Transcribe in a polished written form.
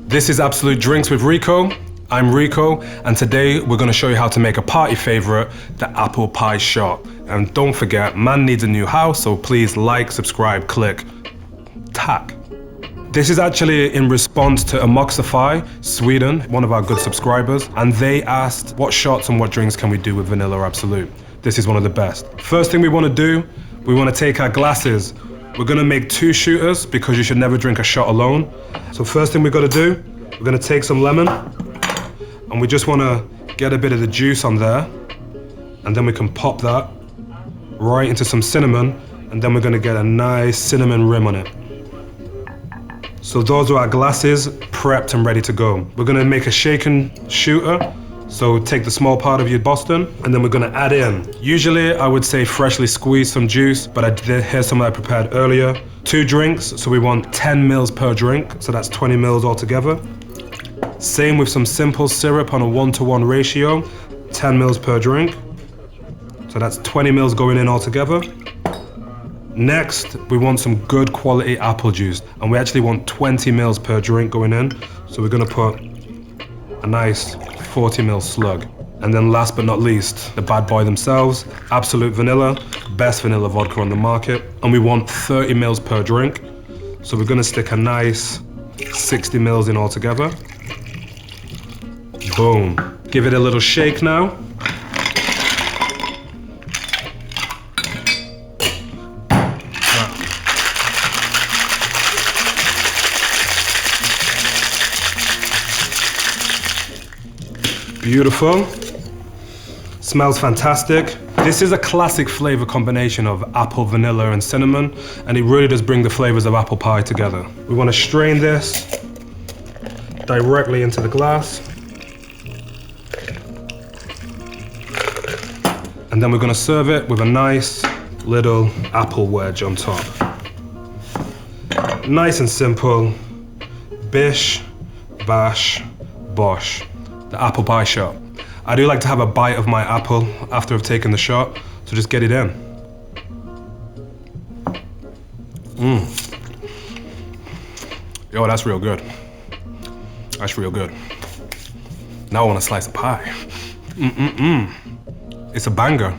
This is Absolut Drinks with Rico. I'm Rico, and today we're gonna show you how to make a party favorite, the apple pie shot. And don't forget, man needs a new house, so please like, subscribe, click, tack. This is actually in response to Amoxify, Sweden, one of our good subscribers, and they asked what shots and what drinks can we do with vanilla or Absolut. This is one of the best. First thing we wanna do, we wanna take our glasses. We're gonna make 2 shooters because you should never drink a shot alone. So first thing we gotta do, we're gonna take some lemon and we just wanna get a bit of the juice on there, and then we can pop that right into some cinnamon, and then we're gonna get a nice cinnamon rim on it. So those are our glasses prepped and ready to go. We're gonna make a shaken shooter. So take the small part of your Boston, and then we're gonna add in, usually I would say freshly squeezed some juice, but here's some I prepared earlier. 2 drinks, so we want 10 mils per drink, so that's 20 mils altogether. Same with some simple syrup on a 1-to-1 ratio, 10 mils per drink. So that's 20 mils going in altogether. Next, we want some good quality apple juice, and we actually want 20 mils per drink going in. So we're gonna put a nice 40 ml slug. And then last but not least, the bad boy themselves, Absolut Vanilla, best vanilla vodka on the market. And we want 30 mils per drink. So we're gonna stick a nice 60 mils in altogether. Boom. Give it a little shake now. Beautiful. Smells fantastic. This is a classic flavor combination of apple, vanilla, and cinnamon, and it really does bring the flavors of apple pie together. We want to strain this directly into the glass. And then we're going to serve it with a nice little apple wedge on top. Nice and simple. Bish, bash, bosh. The apple pie shot. I do like to have a bite of my apple after I've taken the shot, so just get it in. Yo, that's real good. That's real good. Now I want a slice of pie. It's a banger.